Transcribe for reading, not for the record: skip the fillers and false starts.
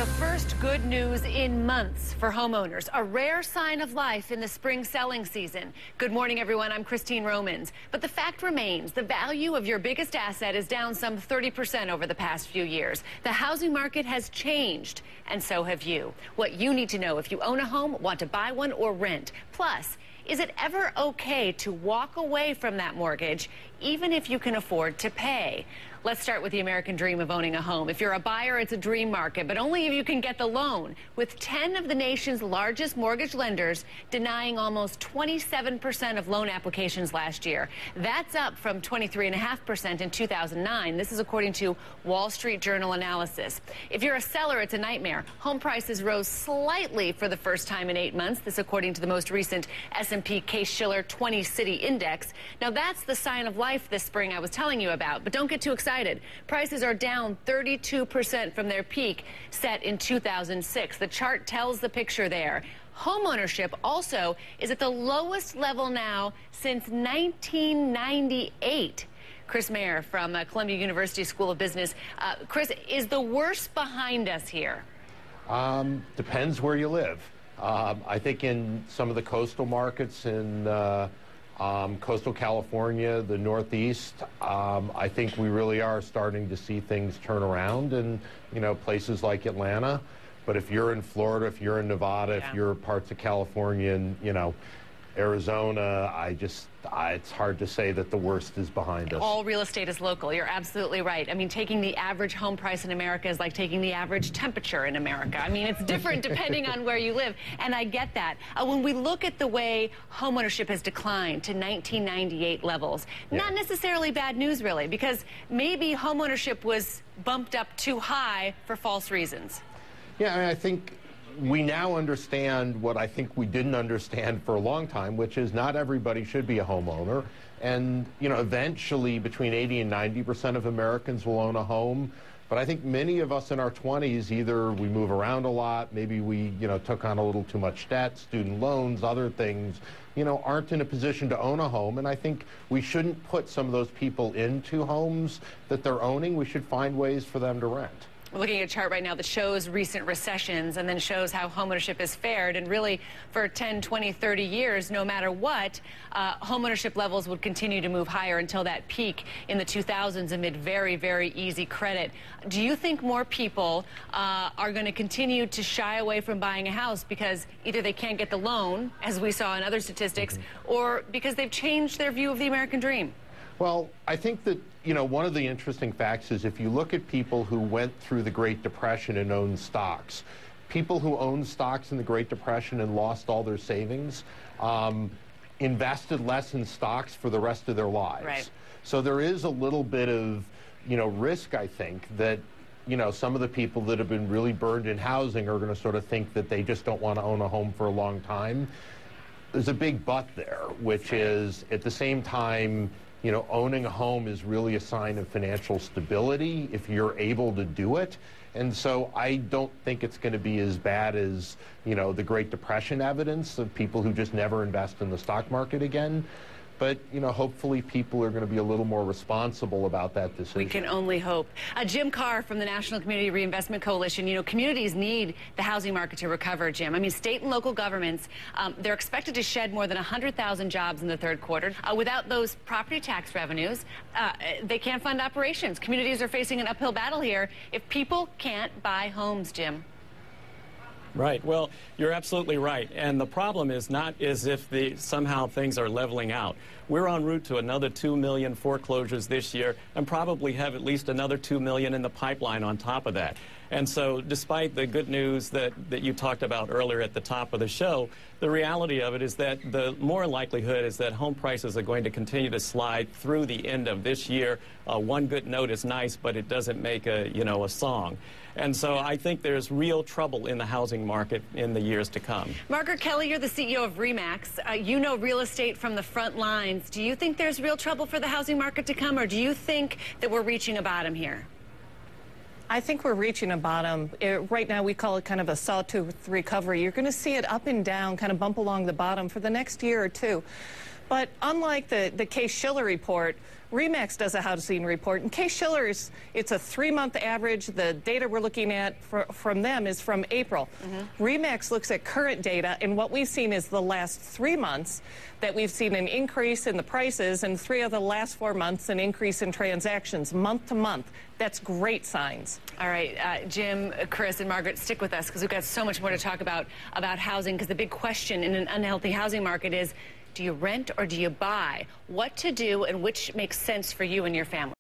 The first good news in months for homeowners, a rare sign of life in the spring selling season. Good morning, everyone. I'm Christine Romans. But the fact remains, the value of your biggest asset is down some 30% over the past few years. The housing market has changed, and so have you. What you need to know if you own a home, want to buy one, or rent. Plus, is it ever okay to walk away from that mortgage, even if you can afford to pay? Let's start with the American dream of owning a home. If you're a buyer, it's a dream market, but only if you can get the loan, with 10 of the nation's largest mortgage lenders denying almost 27% of loan applications last year. That's up from 23.5% in 2009. This is according to Wall Street Journal analysis. If you're a seller, it's a nightmare. Home prices rose slightly for the first time in 8 months. This according to the most recent S&P Case-Shiller 20-City Index. Now, that's the sign of life this spring I was telling you about, but don't get too excited. Prices are down 32% from their peak set in 2006. The chart tells the picture there. Homeownership also is at the lowest level now since 1998. Chris Mayer from Columbia University School of Business. Chris, is the worst behind us here? Depends where you live. I think in some of the coastal markets in coastal California, the Northeast, I think we really are starting to see things turn around in, places like Atlanta. But if you're in Florida, if you're in Nevada, if you're parts of California and, Arizona, it's hard to say that the worst is behind us. All real estate is local. You're absolutely right. I mean, taking the average home price in America is like taking the average temperature in America. I mean, it's different depending on where you live, and I get that. When we look at the way homeownership has declined to 1998 levels, not necessarily bad news, really, because maybe homeownership was bumped up too high for false reasons. Yeah, I mean, I think we now understand what I think we didn't understand for a long time, which is not everybody should be a homeowner. And, eventually between 80 and 90% of Americans will own a home. But I think many of us in our 20s, either we move around a lot, maybe we, took on a little too much debt, student loans, other things, aren't in a position to own a home. And I think we shouldn't put some of those people into homes that they're owning. We should find ways for them to rent. We're looking at a chart right now that shows recent recessions and then shows how homeownership has fared. And really, for 10, 20, 30 years, no matter what, homeownership levels would continue to move higher until that peak in the 2000s amid very, very easy credit. Do you think more people are going to continue to shy away from buying a house because either they can't get the loan, as we saw in other statistics, or because they've changed their view of the American dream? Well, I think that, one of the interesting facts is if you look at people who went through the Great Depression and owned stocks, people who owned stocks in the Great Depression and lost all their savings, invested less in stocks for the rest of their lives. Right. So there is a little bit of, risk, I think, that, some of the people that have been really burned in housing are going to sort of think that they just don't want to own a home for a long time. There's a big but there, which is at the same time, owning a home is really a sign of financial stability if you're able to do it. And so I don't think it's going to be as bad as, the Great Depression evidence of people who just never invest in the stock market again. But, hopefully people are going to be a little more responsible about that decision. We can only hope. Jim Carr from the National Community Reinvestment Coalition, communities need the housing market to recover, Jim. I mean, state and local governments, they're expected to shed more than 100,000 jobs in the third quarter. Without those property tax revenues, they can't fund operations. Communities are facing an uphill battle here if people can't buy homes, Jim. Right. Well, you're absolutely right. And the problem is not as if somehow things are leveling out. We're en route to another 2 million foreclosures this year and probably have at least another 2 million in the pipeline on top of that. And so despite the good news that you talked about earlier at the top of the show, the reality of it is that the more likelihood is that home prices are going to continue to slide through the end of this year. One good note is nice, but it doesn't make a song. And so I think there's real trouble in the housing market in the years to come. Margaret Kelly, you're the CEO of RE/MAX. You know real estate from the front lines. Do you think there's real trouble for the housing market to come, or do you think that we're reaching a bottom here? I think we're reaching a bottom. Right now, we call it kind of a sawtooth recovery. You're going to see it up and down, kind of bump along the bottom for the next year or two. But unlike the Case-Shiller report, RE/MAX does a housing report. And Case-Shiller's, it's a 3-month average. The data we're looking at from them is from April. RE/MAX looks at current data, and what we've seen is the last 3 months that we've seen an increase in the prices, and 3 of the last 4 months an increase in transactions month to month. That's great signs. All right, Jim, Chris, and Margaret, stick with us because we've got so much more to talk about housing, because the big question in an unhealthy housing market is, do you rent or do you buy? What to do and which makes sense for you and your family.